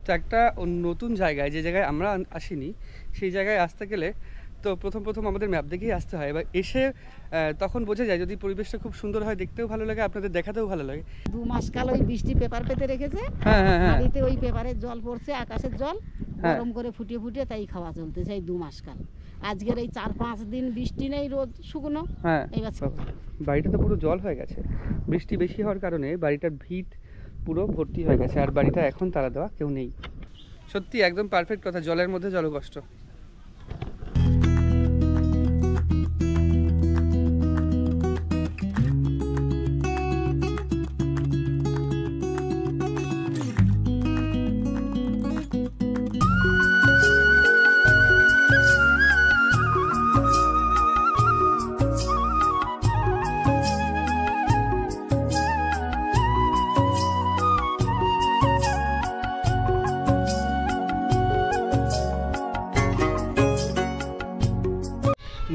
তো একটা নতুন জায়গায়, যে জায়গায় আমরা আসিনি, সেই জায়গায় আসতে গেলে তো প্রথম আমাদের ম্যাপ দেখেই আসতে হয়। এবার এসে তখন বোঝা যায় যদি পরিবেশটা খুব সুন্দর হয়, দেখতেও ভালো লাগে, আপনাদের দেখাতেও ভালো লাগে। 2 মাস কাল ওই বৃষ্টি পেপার পেতে রেখেছে, হ্যাঁ হ্যাঁ হ্যাঁ হাঁড়িতে ওই পেপারের জল পড়ছে, আকাশের জল হ্যাঁ গরম করে ফুটিয়ে ফুটিয়ে তাই খাওয়া চলতেছে এই 2 মাস কাল। আজকের এই 4-5 দিন বৃষ্টি নেই, রোদ শুকনো। হ্যাঁ। এবার বাড়িটা তো পুরো জল হয়ে গেছে, বৃষ্টি বেশি হওয়ার কারণে বাড়িটার ভিত পুরো ভর্তি হয়ে গেছে, আর বাড়িটা এখন তালা দেওয়া কেউ নেই। সত্যি একদম পারফেক্ট কথা, জলের মধ্যে জলকষ্ট।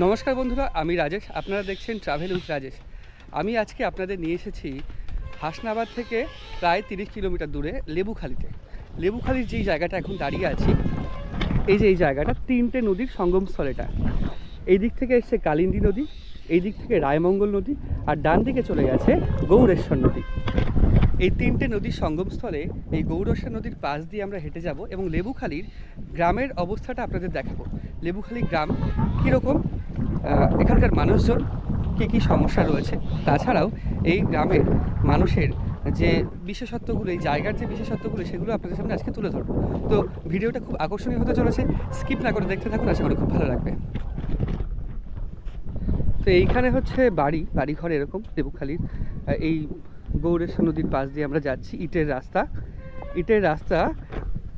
নমস্কার বন্ধুরা, আমি রাজেশ, আপনারা দেখছেন ট্রাভেল উইথ রাজেশ। আমি আজকে আপনাদের নিয়ে এসেছি হাসনাবাদ থেকে প্রায় 30 কিলোমিটার দূরে লেবুখালীতে। লেবুখালীর যেই জায়গাটা এখন দাঁড়িয়ে আছি, এই যে এই জায়গাটা 3টে নদীর সঙ্গমস্থল। এটা এই দিক থেকে এসছে কালিন্দী নদী, এই দিক থেকে রায়মঙ্গল নদী, আর ডান দিকে চলে গেছে গৌরেশ্বর নদী। এই 3টে নদীর সঙ্গমস্থলে এই গৌরেশ্বর নদীর পাশ দিয়ে আমরা হেঁটে যাব এবং লেবুখালীর গ্রামের অবস্থাটা আপনাদের দেখাবো। লেবুখালী গ্রাম কীরকম, এখানকার মানুষজন কী কী সমস্যা রয়েছে, তাছাড়াও এই গ্রামের মানুষের যে বিশেষত্বগুলো, এই জায়গার যে বিশেষত্বগুলো, সেগুলো আপনাদের সামনে আজকে তুলে ধরবো। তো ভিডিওটা খুব আকর্ষণীয় হতে চলেছে, স্কিপ না করে দেখতে থাকুন, আশা করি খুব ভালো লাগবে। তো এইখানে হচ্ছে বাড়িঘর এরকম লেবুখালীর এই গৌরেশ্বর নদীর পাশ দিয়ে আমরা যাচ্ছি। ইটের রাস্তা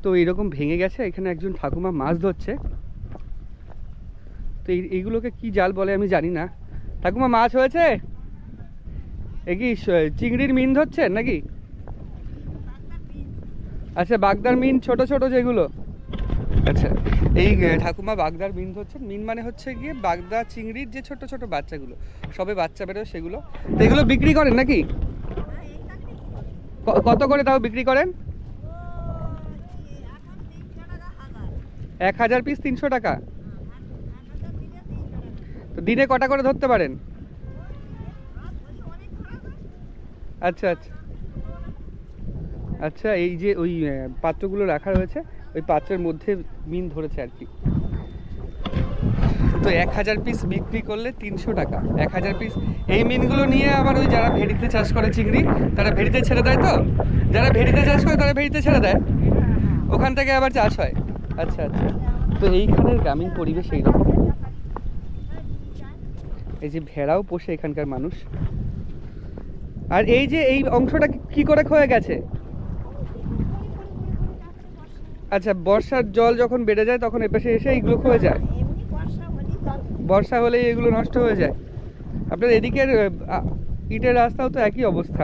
তো এইরকম ভেঙে গেছে। এখানে একজন ঠাকুমা মাছ ধরছে। তো এইগুলোকে কি জাল বলে আমি জানি না। ঠাকুমা, মাছ হয়েছে? এ কি চিংড়ির মিন ধরছেন নাকি? আচ্ছা, বাগদার মিন, ছোট ছোট যেগুলো। আচ্ছা, এই ঠাকুমা বাগদার মিন ধরছেন। মিন মানে হচ্ছে গিয়ে বাগদা চিংড়ির যে ছোট ছোট বাচ্চাগুলো, সবে বাচ্চা বেরোয় সেগুলো। তো এগুলো বিক্রি করেন নাকি? কত করে তাও বিক্রি করেন? 1000 পিস 300 টাকা। তো দিনে কটা করে ধরতে পারেন? আচ্ছা আচ্ছা আচ্ছা, এই যে ওই পাত্রগুলো রাখা রয়েছে, ওই পাত্রের মধ্যে মিন ধরেছে আর কি। তো 1000 পিস বিক্রি করলে 300 টাকা। 1000 পিস। এই মিনগুলো নিয়ে আবার ওই যারা ভেড়িতে চাষ করে চিংড়ি, তারা ভেড়িতে ছেড়ে দেয়। তো যারা ভেড়িতে চাষ করে তারা ভেড়িতে ছেড়ে দেয়, ওখান থেকে আবার চাষ হয়। আচ্ছা আচ্ছা। তো এইখানের গ্রামীণ পরিবেশ এইরকম। এই যে ভেড়াও পোষে এখানকার মানুষ। আর এই যে এই অংশটা কি করে ক্ষয়ে গেছে? আচ্ছা, বর্ষার জল যখন বেড়ে যায় তখন এপাশে এসে এইগুলো ক্ষয়ে যায়। বর্ষা হলেই এগুলো নষ্ট হয়ে যায়। আপনার এদিকের ইটের রাস্তাও তো একই অবস্থা।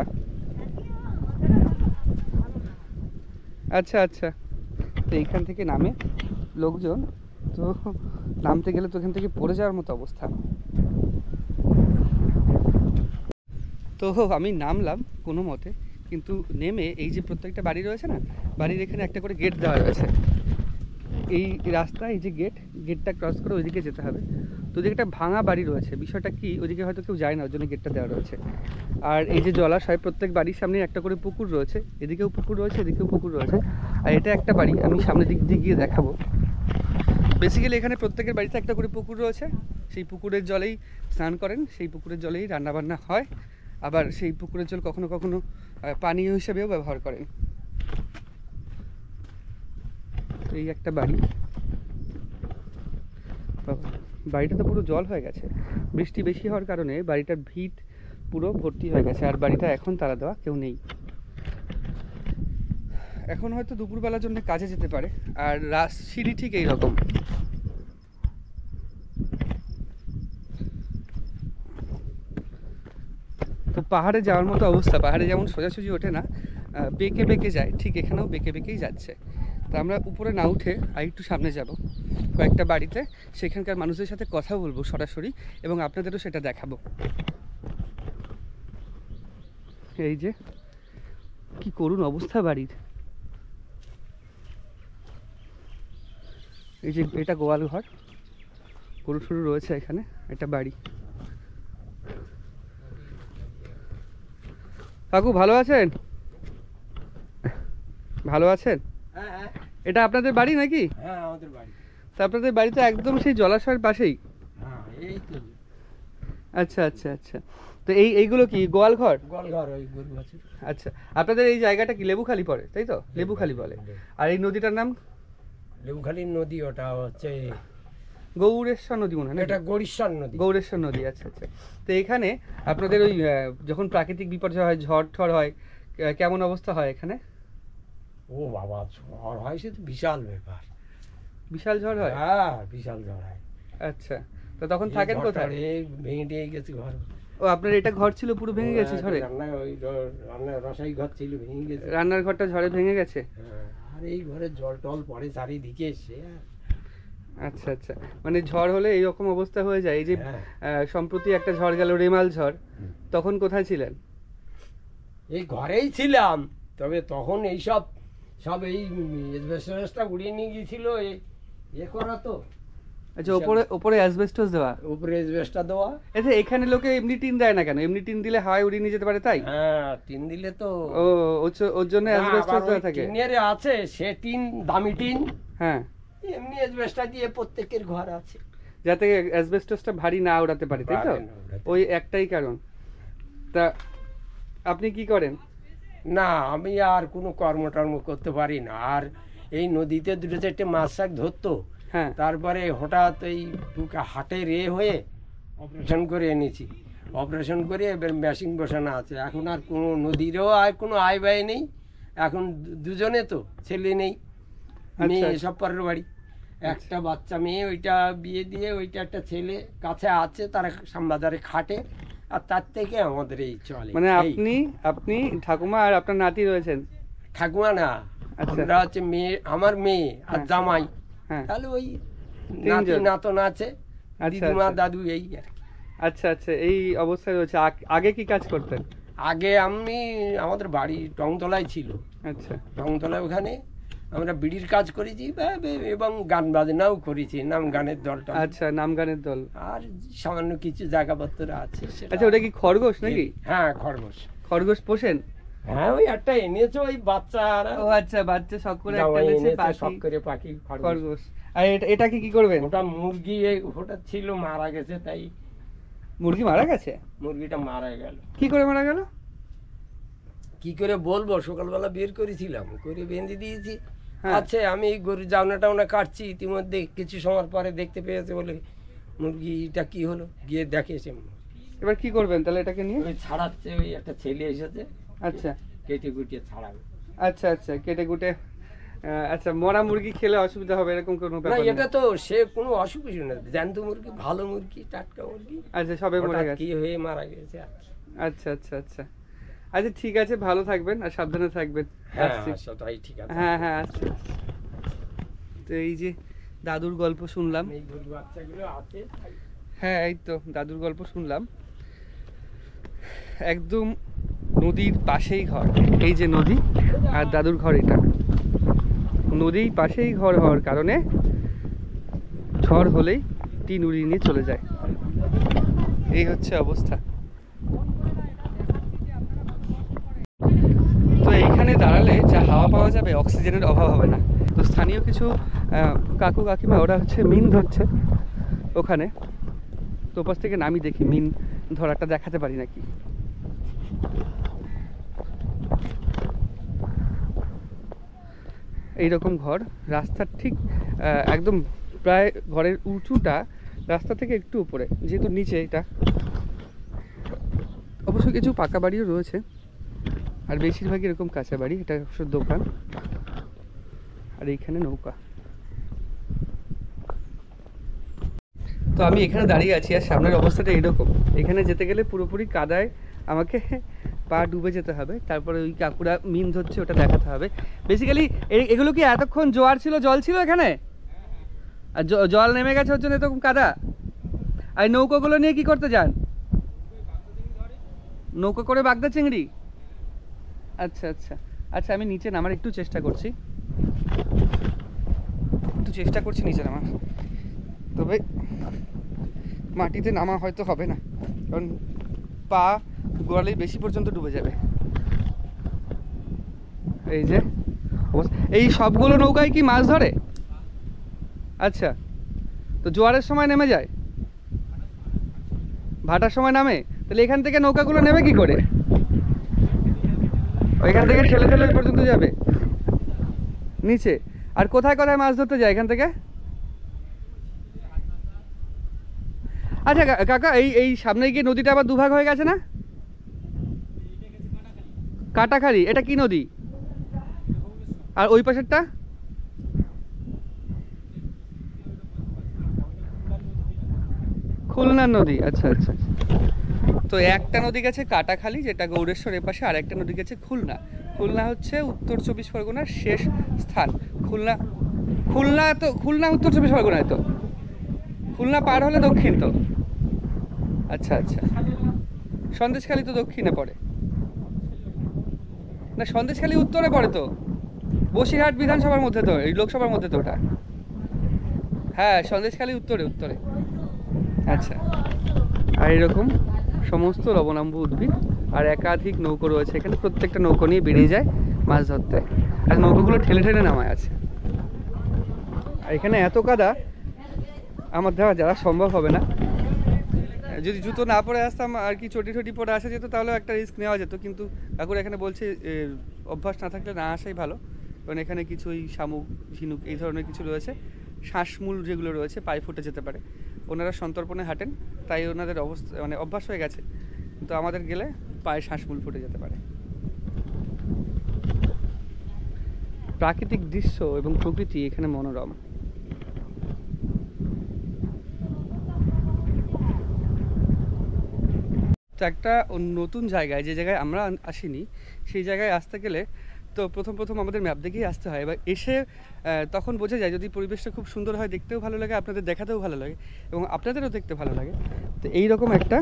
আচ্ছা আচ্ছা। তো এইখান থেকে নামে লোকজন, তো নামতে গেলে তো এখান থেকে পড়ে যাওয়ার মতো অবস্থা। তো আমি নামলাম কোনো মতে, কিন্তু নেমে এই যে প্রত্যেকটা বাড়ি রয়েছে না, বাড়ির এখানে একটা করে গেট দেওয়া রয়েছে। এই রাস্তা, এই যে গেটটা ক্রস করে ওইদিকে যেতে হবে। তো ওদিকে একটা ভাঙা বাড়ি রয়েছে। বিষয়টা কি, ওইদিকে হয়তো কেউ যায় না, ওই জন্য গেটটা দেওয়া রয়েছে। আর এই যে জলাশয়, প্রত্যেক বাড়ির সামনে একটা করে পুকুর রয়েছে। এদিকেও পুকুর রয়েছে, এদিকেও পুকুর রয়েছে। আর এটা একটা বাড়ি, আমি সামনের দিক দিয়ে গিয়ে দেখাবো। বেসিক্যালি এখানে প্রত্যেকের বাড়িতে একটা করে পুকুর রয়েছে। সেই পুকুরের জলেই স্নান করেন, সেই পুকুরের জলেই রান্নাবান্না হয়। আবার সেই পুকুরের জল কখনো কখনো পানীয় হিসেবেও ব্যবহার করেন। এই একটা বাড়ি, বাড়িটা তো পুরো জল হয়ে গেছে, বৃষ্টি বেশি হওয়ার কারণে বাড়িটার ভিত পুরো ভর্তি হয়ে গেছে, আর বাড়িটা এখন তালা দেওয়া কেউ নেই। এখন হয়তো দুপুরবেলার জন্য কাজে যেতে পারে। আর সিঁড়ি ঠিক এইরকম। তো পাহাড়ে যাওয়ার মতো অবস্থা। পাহাড়ে যেমন সোজাসুজি ওঠে না, বেঁকে বেঁকে যায়, ঠিক এখানেও বেঁকে বেঁকেই যাচ্ছে। তো আমরা উপরে না উঠে আর একটু সামনে যাব কয়েকটা বাড়িতে, সেখানকার মানুষদের সাথে কথা বলবো সরাসরি, এবং আপনাদেরও সেটা দেখাবো। এই যে কি করুণ অবস্থা বাড়ির। এই যে এটা গোয়াল ঘর, গরু টরু রয়েছে এখানে, এটা বাড়ি। কাকু ভালো আছেন? ভালো আছেন? হ্যাঁ হ্যাঁ এটা আপনাদের বাড়ি নাকি? হ্যাঁ আমাদের বাড়ি। তা আপনাদের বাড়ি তো একদম সেই জলাশয়ের পাশেই। হ্যাঁ এই তো আচ্ছা আচ্ছা আচ্ছা। তো এইগুলো কি গোয়াল ঘর? গোয়ালঘর, ওই গরু আছে। আচ্ছা, আপনাদের এই জায়গাটা কি লেবুখালি পড়ে, তাই তো? লেবুখালি বলে। আর এই নদীটার নাম লেবুখালী নদী, ওটা হচ্ছে গৌরেশ্বর নদী মনে হয় না? এটা গড়িশ্বর নদী। গৌরেশ্বর নদী, আচ্ছা আচ্ছা। তো এখানে আপনাদের ওই যখন প্রাকৃতিক বিপর্যয় হয়, ঝড় ঠড় হয়, কেমন অবস্থা হয় এখানে? ও বাবা, ঝড় হয় সে তো বিশাল ব্যাপার। বিশাল ঝড় হয়? হ্যাঁ বিশাল ঝড় হয়। আচ্ছা, তো তখন থাকেন কোথায়? ভেঙে টিয়ে গেছে ঘর। ও আপনার এটা ঘর ছিল পুরো ভেঙে গেছে ঝড়ে? রান্নার রসাই ঘর ছিল, ভেঙে গেছে। রান্নার ঘরটা ঝড়ে ভেঙে গেছে? হ্যাঁ, আর এই ঘরে জল টল পড়ে চারিদিকে সে। আচ্ছা আচ্ছা, মানে ঝড় হলে এইরকম অবস্থা হয়ে যায়। এই যে হ্যাঁ। সম্প্রতি একটা ঝড় গেল, রেমাল ঝড়, তখন কোথায় ছিলেন? এই ঘরেই ছিলাম, তবে তখন এইসব সব এই এসবেস্টসটা উড়িয়ে নিয়ে গিয়েছিল এ করা তো। আচ্ছা, ওপরে অ্যাসবেস্টস দেওয়া? উপরে এসবেস্টটা দেওয়া। আচ্ছা, এখানে লোকে এমনি টিন দেয় না কেন? এমনি টিন দিলে হাওয়ায় উড়িয়ে নিয়ে যেতে পারে, তাই? হ্যাঁ টিন দিলে তো ও ওর জন্য অ্যাসবেস্টস দেওয়া থাকে? টিনের আছে সে টিন, দামি টিন। হ্যাঁ, এমনি এসবেস্টটা দিয়ে প্রত্যেকের ঘর আছে, যাতে অ্যাসবেস্টসটা ভারী না উড়াতে পারে, তাই তো? ভারী না উড়াতে। ওই একটাই কারণ। তা আপনি কি করেন? না আমি আর কোনো কর্মটর্ম করতে পারি না। আর এই নদীতে দুটো চারটে মাছ শাক ধরতো, হ্যাঁ, তারপরে হঠাৎ এই বুকে হাটে হয়ে অপারেশন করে এনেছি। অপারেশন করে এবার মেশিন বসানো আছে। এখন আর কোনো নদীরও আর কোনো আয় ব্যয় নেই। এখন দুজনে তো, ছেলে নেই, মেয়ে আচ্ছা। সব পরের বাড়ি। একটা বাচ্চা মেয়ে, ওইটা বিয়ে দিয়ে, ওইটা একটা ছেলে কাছে আছে, তারা শ্যামবাজারে খাটে। আর তার থেকে আমাদের এই চলে। মানে এই আপনি ঠাকুমা আর আপনার নাতি রয়েছেন? ঠাকুমা না, আচ্ছা। আমরা হচ্ছে মেয়ে, আমার মেয়ে আর হ্যাঁ। জামাই, হ্যাঁ, তাহলে ওই তিনজন। নাতি নাতন আছে, আচ্ছা, দিদিমা আচ্ছা। দাদু, এই আর কি। আচ্ছা আচ্ছা, এই অবস্থায় রয়েছে। আগে কি কাজ করতেন? আগে আমি, আমাদের বাড়ি টংতলায় ছিল। আচ্ছা টংতলায় ওখানে আমরা বিড়ির কাজ করেছি এবং গান বাজনাও করেছি, নাম গানের দলটা। আচ্ছা, নাম গানের দল। আর সামান্য কিছু জায়গাপত্র আছে সেটা। আচ্ছা, ওটা কি খরগোশ নাকি? হ্যাঁ খরগোশ। খরগোশ পোষেন? হ্যাঁ ওই একটা এনেছো, ওই বাচ্চারা ও আচ্ছা, বাচ্চা শখ করে একটা জামাই এনেছে, এনেছে, শখ পাখি করে পাখি খরগোশ। খরগোশ। আর এটাকে কি করবেন? ওটা মুরগি, ওটা ছিল মারা গেছে, তাই মুরগি মারা গেছে? মুরগিটা মারা গেল। কি করে মারা গেল? কি করে বলবো, সকালবেলা বের করেছিলাম, করে বেঁধে দিয়েছি। হ্যাঁ। আচ্ছা আমি গরু জাউনা টাউনা কাটছি, ইতিমধ্যে কিছু সময় পরে দেখতে পেয়েছে বলে মুরগিটা কি হলো, গিয়ে দেখে সে এবার কি করবেন তাহলে এটাকে নিয়ে? ওই ছাড়াচ্ছে, ওই একটা ছেলে এসেছে, আচ্ছা কেটে গুটিয়ে ছাড়াবে। আচ্ছা আচ্ছা, কেটে কুটে। আচ্ছা, মরা মুরগি খেলে অসুবিধা হবে এরকম কোনো না ব্যাপার নেই? এটা তো সে কোনো অসুবিধা না, জ্যান্ত মুরগি, ভালো মুরগি, টাটকা মুরগি, আচ্ছা, সবে মরে হঠাৎ গেছে। কি হয়ে মারা গেছে আর কি। আচ্ছা আচ্ছা আচ্ছা আচ্ছা, ঠিক আছে, ভালো থাকবেন আর সাবধানে থাকবেন। হ্যাঁ আসছি। সেটাই ঠিক আছে। হ্যাঁ হ্যাঁ, আসছি। তো এই যে দাদুর গল্প শুনলাম। এই গরু বাচ্চাগুলো আছে, তাই। হ্যাঁ, এই তো দাদুর গল্প শুনলাম। একদম নদীর পাশেই ঘর, এই যে নদী, আর দাদুর ঘর এটা। নদীর পাশেই ঘর হওয়ার কারণে ঝড় হলেই টিন উড়িয়ে নিয়ে চলে যায়। এই হচ্ছে অবস্থা। তো এইখানে দাঁড়ালে যা হাওয়া পাওয়া যাবে, অক্সিজেনের অভাব হবে না। তো স্থানীয় কিছু কাকু কাকিমা ওরা হচ্ছে মিন ধরছে ওখানে। তো ওপাশ থেকে নামি দেখি মিন ধরাটা দেখাতে পারি নাকি। এইরকম ঘর, রাস্তার ঠিক একদম প্রায় ঘরের উঁচুটা রাস্তা থেকে একটু উপরে, যেহেতু নিচে এটা। অবশ্য কিছু পাকা বাড়িও রয়েছে, আর বেশিরভাগই এরকম কাঁচা বাড়ি। এটা অবশ্য দোকান, আর এইখানে নৌকা। তো আমি এখানে দাঁড়িয়ে আছি, আর সামনের অবস্থাটা এইরকম। এখানে যেতে গেলে পুরোপুরি কাদায় আমাকে পা ডুবে যেতে হবে, তারপরে ওই কাকুরা মিন ধরছে ওটা দেখাতে হবে। বেসিক্যালি এগুলো কি এতক্ষণ জোয়ার ছিল, জল ছিল এখানে, আর জল নেমে গেছে ওর জন্য এরকম কাদা? আর নৌকোগুলো নিয়ে কি করতে যান? নৌকো করে বাগদা চিংড়ি? আচ্ছা আচ্ছা আচ্ছা, আমি নিচে নামার একটু চেষ্টা করছি। একটু চেষ্টা করছি নিচে নামার, তবে মাটিতে নামা হয়তো হবে না, কারণ পা গোড়ালি বেশি পর্যন্ত ডুবে যাবে। এই যে এই সবগুলো নৌকায় কি মাছ ধরে? আচ্ছা, তো জোয়ারের সময় নেমে যায়, ভাটার সময় নামে, তাহলে এখান থেকে নৌকাগুলো নেবে কি করে? ওইখান থেকে ঠেলে ঠেলে ওই পর্যন্ত যাবে নিচে। আর কোথায় কোথায় মাছ ধরতে যায় এখান থেকে? আচ্ছা কাকা, এই এই সামনে গিয়ে নদীটা আবার দুভাগ হয়ে গেছে না? কাটাখালি, এটা কি নদী? আর ওই পাশেরটা? খুলনার নদী। আচ্ছা আচ্ছা, তো একটা নদী গেছে কাটাখালি, যেটা গৌড়েশ্বর এপাশে, আর একটা নদী গেছে খুলনা। খুলনা হচ্ছে উত্তর চব্বিশ পরগনার শেষ স্থান। খুলনা খুলনা তো খুলনা উত্তর চব্বিশ পরগনায়, তো খুলনা পার হলে দক্ষিণ তো। আচ্ছা আচ্ছা, সন্দেশখালী তো দক্ষিণে পড়ে না? সন্দেশখালী উত্তরে পড়ে তো, বসিরহাট বিধানসভার মধ্যে তো, এই লোকসভার মধ্যে তো ওটা। হ্যাঁ, সন্দেশখালী উত্তরে উত্তরে। আচ্ছা, আর এরকম সমস্ত লবণাম্বু উদ্ভিদ, আর একাধিক নৌকো রয়েছে এখানে, প্রত্যেকটা নৌকো নিয়ে বেরিয়ে যায় মাছ ধরতে, আর নৌকোগুলো ঠেলে ঠেলে নামায় আছে। আর এখানে এত কাদা আমার দ্বারা যারা সম্ভব হবে না। যদি জুতো না পরে আসতাম আর কি, চটি টটি পরে আসা যেত, তাহলে একটা রিস্ক নেওয়া যেত, কিন্তু কাকুর এখানে বলছে অভ্যাস না থাকলে না আসাই ভালো, কারণ এখানে কিছু ওই শামুক ঝিনুক এই ধরনের কিছু রয়েছে, শ্বাসমূল যেগুলো রয়েছে পায়ে ফুটে যেতে পারে। ওনারা সন্তর্পণে হাঁটেন, তাই ওনাদের অবস্থা মানে অভ্যাস হয়ে গেছে, কিন্তু আমাদের গেলে পায়ে শ্বাসমূল ফুটে যেতে পারে। প্রাকৃতিক দৃশ্য এবং প্রকৃতি এখানে মনোরম। তো একটা নতুন জায়গায়, যে জায়গায় আমরা আসিনি, সেই জায়গায় আসতে গেলে তো প্রথম প্রথম আমাদের ম্যাপ দেখেই আসতে হয়। এবার এসে তখন বোঝা যায় যদি পরিবেশটা খুব সুন্দর হয়, দেখতেও ভালো লাগে, আপনাদের দেখাতেও ভালো লাগে, এবং আপনাদেরও দেখতে ভালো লাগে। তো এইরকম একটা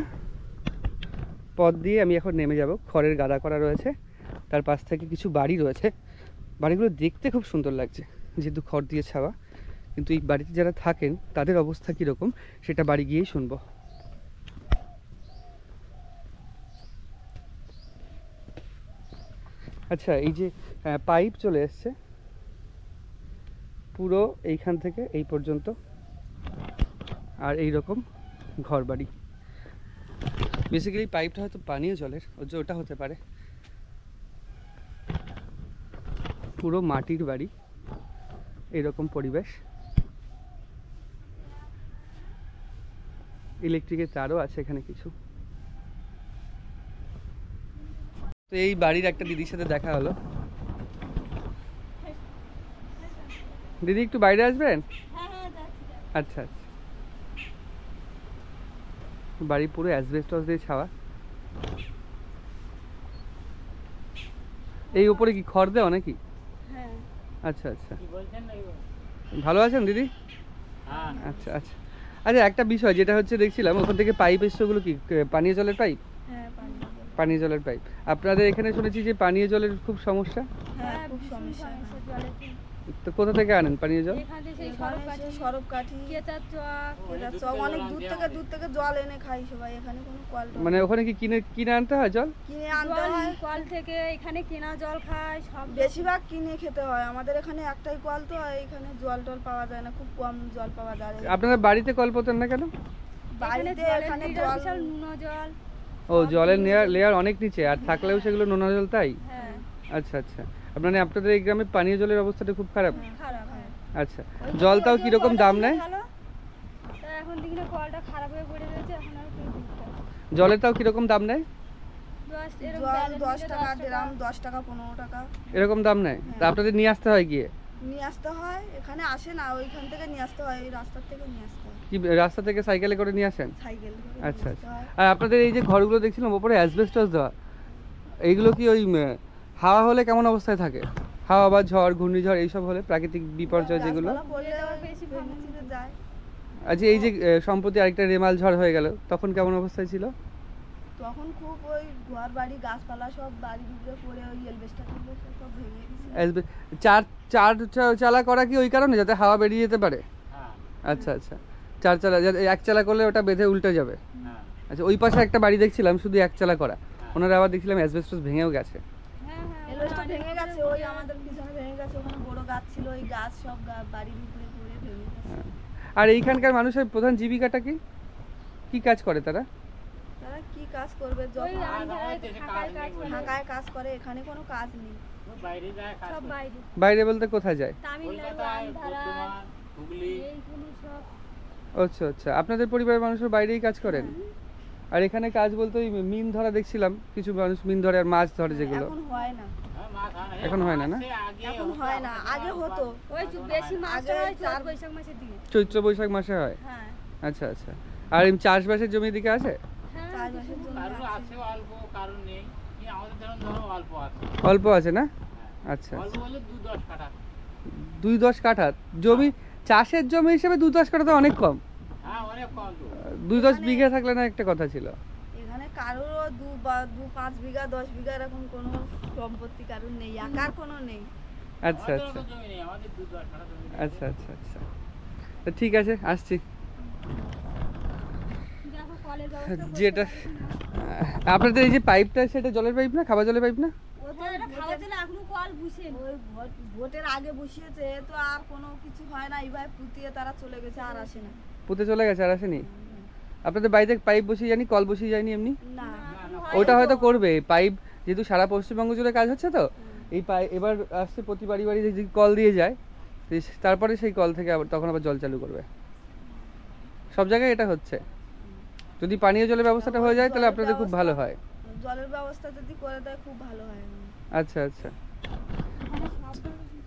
পথ দিয়ে আমি এখন নেমে যাব। খড়ের গাদা করা রয়েছে, তার পাশ থেকে কিছু বাড়ি রয়েছে, বাড়িগুলো দেখতে খুব সুন্দর লাগছে, যেহেতু খড় দিয়ে ছাওয়া। কিন্তু এই বাড়িতে যারা থাকেন তাদের অবস্থা কীরকম সেটা বাড়ি গিয়েই শুনবো। আচ্ছা, এই যে পাইপ চলে এসছে পুরো এইখান থেকে এই পর্যন্ত, আর এই রকম ঘর বাড়ি। বেসিক্যালি পাইপটা হয়তো পানীয় জলের, ওটা হতে পারে। পুরো মাটির বাড়ি, এইরকম পরিবেশ, ইলেকট্রিকের তারও আছে এখানে কিছু। তো এই বাড়ির একটা দিদির সাথে দেখা হলো। দিদি একটু বাইরে আসবেন? আচ্ছা আচ্ছা, বাড়ি পুরো অ্যাসবেস্টস দিয়ে ছাওয়া। এই উপরে কি খড় দেওয়া নাকি? আচ্ছা আচ্ছা, ভালো আছেন দিদি? আচ্ছা আচ্ছা আচ্ছা, একটা বিষয় যেটা হচ্ছে দেখছিলাম ওখান থেকে পাইপ এসছে, ওগুলো কি পানীয় জলের পাইপ? পানীয় জলের পাইপ। আপনাদের এখানে শুনেছি যে পানীয় জলের খুব সমস্যা। তো কোথা থেকে আনেন পানীয় জল? অনেক দূর থেকে জল এনে খাই সবাই, এখানে কোনো কল মানে ওখানে কি কিনে আনতে হয় জল? কিনে আনতে হয়, কল থেকে এখানে কেনা জল খায় সব, বেশিরভাগ কিনে খেতে হয়। আমাদের এখানে একটাই কল, তো এখানে জল টল পাওয়া যায় না, খুব কম জল পাওয়া যায়। আপনারা বাড়িতে কল পোতেন না কেন? বাড়িতে এখানে জল নোনা জল, ও জলের লেয়ার অনেক নিচে, আর থাকলেও সেগুলো নোনা জল, তাই? হ্যাঁ আচ্ছা আচ্ছা, মানে আপনাদের এই গ্রামে পানীয় জলের অবস্থাটা খুব খারাপ। খারাপ। আচ্ছা, জলটাও কিরকম দাম নেয়? তা এখন দেখি না কলটা খারাপ হয়ে পড়ে রয়েছে, এখন আর কি জলেরটাও কিরকম দাম নেয়? 10 টাকা ড্রাম, 10 টাকা 15 টাকা এরকম দাম নেয়। তা আপনাদের নিয়ে আসতে হয় গিয়ে? নিয়ে আসতে হয়, এখানে আসে না, ওইখান থেকে নিয়ে আসতে হয়, এই রাস্তা থেকে নিয়ে আসতে হয়, কি রাস্তা থেকে সাইকেলে করে নিয়ে আসেন? সাইকেল করে আচ্ছা নিয়ে আচ্ছা, আসতে হয়। আর আপনাদের এই যে ঘরগুলো দেখছিলাম ওপরে অ্যাসবেস্টস দেওয়া, এইগুলো কি ওই হাওয়া হলে কেমন অবস্থায় থাকে? হাওয়া বা ঝড় ঘূর্ণিঝড় এইসব হলে, প্রাকৃতিক বিপর্যয় যেগুলো? গাছপালা পড়লে বেশি ভেঙে চিরে যায়। আচ্ছা, এই যে সম্প্রতি আরেকটা রেমাল ঝড় হয়ে গেল, তখন কেমন অবস্থায় ছিল? তখন খুব ওই ঘর বাড়ি গাছপালা সব বাড়ির উপরে পড়ে ওই এলবেস্টার সব ভেঙে গেছে। চার চালা করা কি ওই কারণে যাতে হাওয়া বেরিয়ে যেতে পারে? আচ্ছা আচ্ছা, চার চালা, এক চালা করলে ওটা বেঁধে উল্টে যাবে। আচ্ছা, ওই পাশে একটা বাড়ি দেখছিলাম শুধু এক চালা করা, ওনারা আবার দেখছিলাম অ্যাসবেস্টস ভেঙেও গেছে। হ্যাঁ হ্যাঁ এলবেস্টার ভেঙে গেছে, ওই আমাদের পিছনে ভেঙে গেছে, ওখানে বড় গাছ ছিল, ওই গাছ সব বাড়ির উপরে পড়ে ভেঙে গেছে। আর এইখানকার মানুষের প্রধান জীবিকাটা কি, কি কাজ করে তারা? তারা কি কাজ করবে, ওই যখন আন্ধারে ফাঁকায় কাজ করে। ঢাকায় কাজ করে, এখানে কোনো কাজ নেই। সব বাইরে, বাইরে বলতে কোথায় যায়? তামিলনাড়ু, আন্ধারা, এইগুলো সব। আচ্ছা আচ্ছা, আপনাদের পরিবারের মানুষের বাইরেই কাজ করেন? আর এখানে কাজ বলতে ওই মিন ধরা দেখছিলাম, কিছু মানুষ মিন ধরে আর মাছ ধরে যেগুলো। এখন হয় না, এখন হয় না, না? এখন হয় না, আগে হতো। ওই বেশি মাছ আগে হয় চার বৈশাখ মাসের দিকে। চৈত্র বৈশাখ মাসে হয়? হ্যাঁ, আচ্ছা আচ্ছা। আর এই চাষবাসের জমির দিকে আছে? হ্যাঁ 4 মাসের জন্য আছে। অল্প আছে না? আচ্ছা, 2-10 কাঠা জমি, চাষের জমি হিসেবে 2-10 কাঠা তো অনেক কম। 2-10 বিঘা থাকলে না একটা কথা ছিল। এখানে কারোর 2-5 বিঘা 10 বিঘা এরকম কোনো সম্পত্তি কারোর নেই, একার কোনো নেই। আচ্ছা আচ্ছা আচ্ছা আচ্ছা আচ্ছা, তো ঠিক আছে, আসছি। দেখো কলের ব্যবস্থা যেটা আপনাদের এই যে পাইপটা, সেটা জলের পাইপ না, খাবার জলের পাইপ না? ওটা খাওয়া চলে, এখনো কল বুঝে ওই ভোটের আগে বসিয়েছে, তো আর কোনো কিছু হয় না, এইবার পুতিয়ে তারা চলে গেছে, আর আসে না। পুঁতে চলে গেছে, আর আসেনি? আপনাদের বাড়িতে পাইপ বসিয়ে যায়নি, কল বসিয়ে যায়নি এমনি? না, ওটা হয়তো করবে, পাইপ যেহেতু সারা পশ্চিমবঙ্গ জুড়ে কাজ হচ্ছে, তো এই পাইপ এবার আসছে প্রতি বাড়ি বাড়ি যদি কল দিয়ে যায়, তারপরে সেই কল থেকে আবার তখন আবার জল চালু করবে। সব জায়গায় এটা হচ্ছে। যদি পানীয় জলের ব্যবস্থাটা হয়ে যায় তাহলে আপনাদের খুব ভালো হয়। জলের ব্যবস্থা যদি করে দেয় খুব ভালো হয়। আচ্ছা আচ্ছা।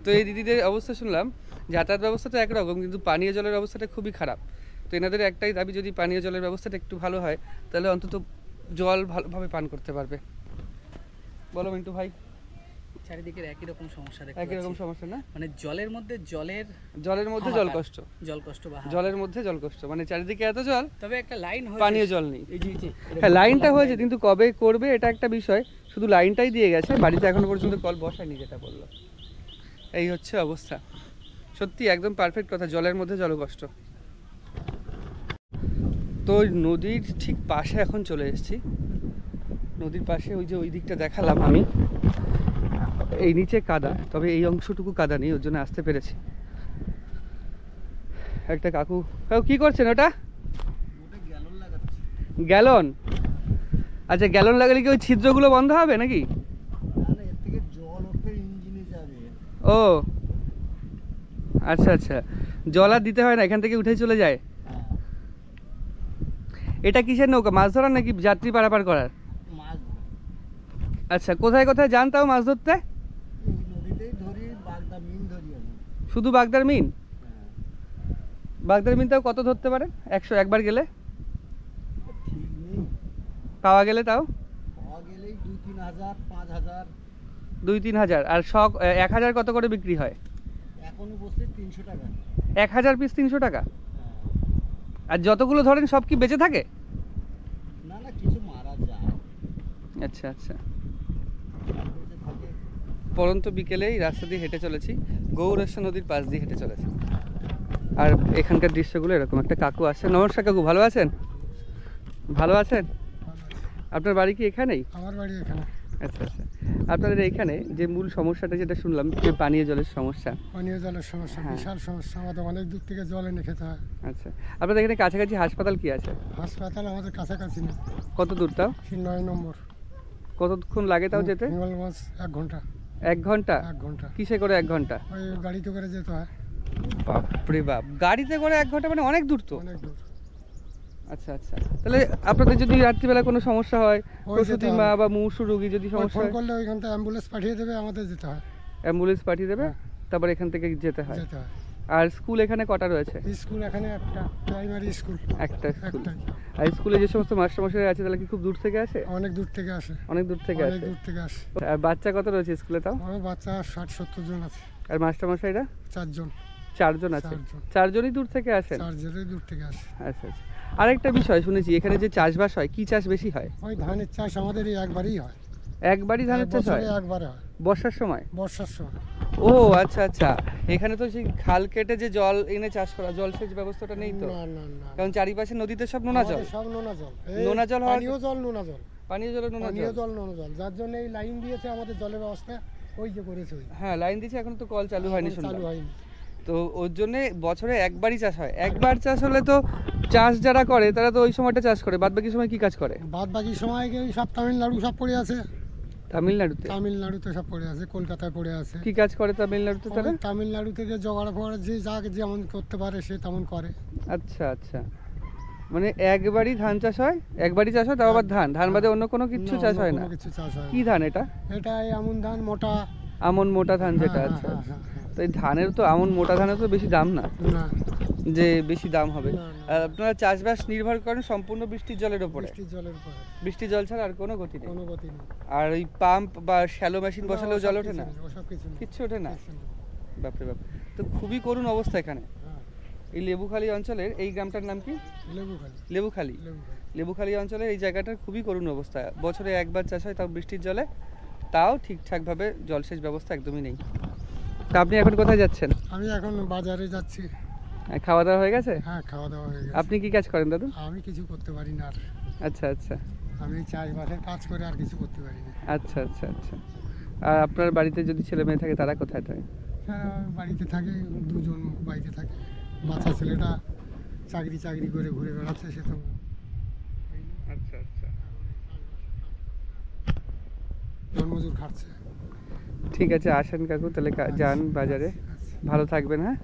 তো এই দিদিদের অবস্থা শুনলাম, যাতায়াত ব্যবস্থা তো একরকম, কিন্তু পানীয় জলের অবস্থাটা খুবই খারাপ। তো এনাদের একটাই দাবি, যদি পানীয় জলের ব্যবস্থাটা একটু ভালো হয় তাহলে অন্তত জল ভালোভাবে পান করতে পারবে। বলো মিন্টু ভাই। চারিদিকের একই রকম সমস্যা দেখতে একই রকম পাচ্ছি। সমস্যা না? মানে জলের মধ্যে জলের মধ্যে জল হাহাকার। কষ্ট, জল কষ্ট বা হাহাকার। জলের মধ্যে জল কষ্ট, মানে চারিদিকে এত জল, তবে একটা লাইন হয়েছে, পানীয় জল নেই। এই যে হ্যাঁ, লাইনটা হয়েছে, কিন্তু কবে করবে এটা একটা বিষয়। শুধু লাইনটাই দিয়ে গেছে, বাড়িতে এখনো পর্যন্ত কল বসায়নি, যেটা বললো। এই হচ্ছে অবস্থা। সত্যি একদম পারফেক্ট কথা, জলের মধ্যে জল কষ্ট। তো ওই নদীর ঠিক পাশে এখন চলে এসেছি। নদীর পাশে ওই যে ওই দিকটা দেখালাম আমি, এই নিচে কাদা, তবে এই অংশটুকু কাদা নেই, ওর জন্য আসতে পেরেছি। একটা কাকু কি করছেন ওটা? গ্যালন? আচ্ছা, গ্যালন লাগালে কি ওই ছিদ্রগুলো বন্ধ হবে নাকি? ও আচ্ছা আচ্ছা, জল আর দিতে হয় না, এখান থেকে উঠে চলে যায়। এটা কিসের নৌকা, মাছ ধরার নাকি যাত্রী পারাপার করার? আচ্ছা, কোথায় কোথায় যান তাও মাছ ধরতে? শুধু বাগদার মিন? বাগদার মিন তাও কত ধরতে পারেন 100 একবার গেলে? পাওয়া গেলে তাও 2-3 হাজার। আর 1000 কত করে বিক্রি হয়? 1000 পিস 300 টাকা? আর যতগুলো ধরেন সব কি বেঁচে থাকে? আচ্ছা আচ্ছা। পরন্ত বিকেলে এই রাস্তা দিয়ে হেঁটে চলেছি, গৌরেশ্বর নদীর পাশ দিয়ে হেঁটে চলেছি। আর এখানকার দৃশ্যগুলো এরকম। একটা কাকু আসছে। নমস্কার কাকু, ভালো আছেন? ভালো আছেন? আপনার বাড়ি কি এখানেই? আমার বাড়ি এখানে। আচ্ছা আচ্ছা। আপনাদের এইখানে যে মূল সমস্যাটা যেটা শুনলাম, যে পানীয় জলের সমস্যা। পানীয় জলের সমস্যা হ্যাঁ। বিশাল সমস্যা, আমাদের অনেক দূর থেকে জল এনে খেতে হয়। আচ্ছা, আপনাদের এখানে কাছাকাছি হাসপাতাল কি আছে? হাসপাতাল আমাদের কাছাকাছি না, কত দূর তাও? 9 নম্বর। কতক্ষণ লাগে তাও যেতে? হিঙ্গলগঞ্জ 1 ঘন্টা। 1 ঘন্টা? 1 ঘন্টা কিসে করে 1 ঘন্টা? ওই গাড়িতে করে যেতে হয়। বাপরে বাপ, গাড়িতে করে 1 ঘন্টা, মানে অনেক দূর তো। অনেক দূর। আচ্ছা আচ্ছা। তাহলে আপনাদের যদি রাত্রিবেলা কোনো সমস্যা হয়, ওই প্রসূতি যেতে মা হবে। বা মুমূর্ষু রোগী যদি সমস্যা ফোন হয়, করলে ওইখান থেকে অ্যাম্বুলেন্স পাঠিয়ে দেবে, আমাদের যেতে হয়। অ্যাম্বুলেন্স পাঠিয়ে দেবে, হ্যাঁ। তারপর এখান থেকে যেতে হয়। যেতে হয়। আর স্কুল এখানে কটা রয়েছে? স্কুল এখানে একটা, প্রাইমারি স্কুল একটা স্কুল। একটাই। আর স্কুলে যে সমস্ত মাস্টারমশাই আছে তাহলে কি খুব দূর থেকে আসে? অনেক দূর থেকে আসে। অনেক দূর থেকে অনেক আসে। দূর থেকে আসে। আর বাচ্চা কত রয়েছে স্কুলে তাও? আমার বাচ্চা 60-70 জন আছে। আর মাস্টারমশাইরা? 4 জন। 4 জন আছে। 4 জন। 4 জনই দূর থেকে আসেন? 4 জনই দূর থেকে আসে। আচ্ছা আচ্ছা। আরেকটা বিষয় শুনেছি এখানে যে চাষবাস হয়, কি চাষ বেশি হয়? ওই ধানের চাষ আমাদের এই একবারই হয়, একবারই ধানের চাষ হয়? বছরে একবারে হয়, বর্ষার সময়? বর্ষার সময়। ও আচ্ছা আচ্ছা, এখানে তো সেই খাল কেটে যে জল এনে চাষ করা, জলসেচ ব্যবস্থাটা নেই তো? না না না, কারণ চারিপাশে নদীতে সব নোনা জল। আমাদের সব নোনা জল। নোনা জল হওয়ার- পানীয় জল নোনা জল, পানীয় জল নোনা পানীয় জল। জল নোনা জল, যার জন্য এই লাইন দিয়েছে আমাদের জলের ব্যবস্থা, ওই যে করেছে ওই হ্যাঁ লাইন দিয়েছে, এখন তো কল চালু হয়নি এখনো শুনলাম। চালু হয়নি। তো ওর জন্য বছরে একবারই চাষ হয়। একবার চাষ হলে তো চাষ যারা করে তারা তো ওই সময়টা চাষ করে, বাদ বাকি সময় কি কাজ করে? বাদ বাকি সময় এই সব তামিলনাড়ু সব পড়ে আছে, তামিলনাড়ুতে? তামিলনাড়ুতে সব পড়ে আছে, কলকাতায় পড়ে আছে। কি কাজ করে তামিলনাড়ুতে তারা? ওই তামিলনাড়ু থেকে জোগাড় করে যে যা যেমন করতে পারে সে তেমন করে। আচ্ছা আচ্ছা, মানে একবারই ধান চাষ হয়, একবারই চাষ হয়, তাও আবার ধান, ধান বাদে অন্য কোনো কিছু না, চাষ অন্য হয় না? কোনো কিছু চাষ হয় কি না। ধান এটা? এটা এমন ধান মোটা। আমন মোটা ধান যেটা? হ্যাঁ, আচ্ছা হ্যাঁ, আচ্ছা। হ্যাঁ, হ্যাঁ। তো এই ধানের তো আমন মোটা ধানের তো বেশি দাম না, না, যে বেশি দাম হবে। না, না। আর আপনারা চাষবাস নির্ভর করেন সম্পূর্ণ বৃষ্টির জলের উপরে? বৃষ্টির জলের উপরে বৃষ্টির জল ছাড়া আর কোনো গতি নেই? কোনো গতি নেই। আর ওই পাম্প বা শ্যালো মেশিন বসালেও জল ওঠে না? ওসব কিছু নেই, কিচ্ছু ওঠে না? কিছু নেই। বাপরে বাপ, তো খুবই করুণ অবস্থা এখানে। হ্যাঁ, এই লেবুখালী অঞ্চলের এই গ্রামটার নাম কি? লেবুখালী, লেবুখালী। লেবুখালী। লেবুখালী অঞ্চলের এই জায়গাটার খুবই করুণ অবস্থা। বছরে একবার চাষ হয়, তাও বৃষ্টির জলে, তাও ঠিকঠাকভাবে জলসেচ ব্যবস্থা একদমই নেই। তা আপনি এখন কোথায় যাচ্ছেন? আমি এখন বাজারে যাচ্ছি। খাওয়া দাওয়া হয়ে গেছে? হ্যাঁ, খাওয়া দাওয়া হয়ে গেছে। আপনি কি কাজ করেন দাদু? আমি কিছু করতে পারি না আর, আচ্ছা আচ্ছা আমি চাষবাসের কাজ করে আর কিছু করতে পারি না। আচ্ছা আচ্ছা আচ্ছা। আর আপনার বাড়িতে যদি ছেলে মেয়ে থাকে তারা কোথায় থাকে? হ্যাঁ, বাড়িতে থাকে, দুজন বাড়িতে থাকে। বাচ্চা ছেলেটা চাকরি করে ঘুরে বেড়াচ্ছে, সে তো আচ্ছা আচ্ছা, জন্মজুর খাটছে। ঠিক আছে, আসেন কাকু, তাহলে যান বাজারে, আচ্ছা। ভালো থাকবেন। হ্যাঁ,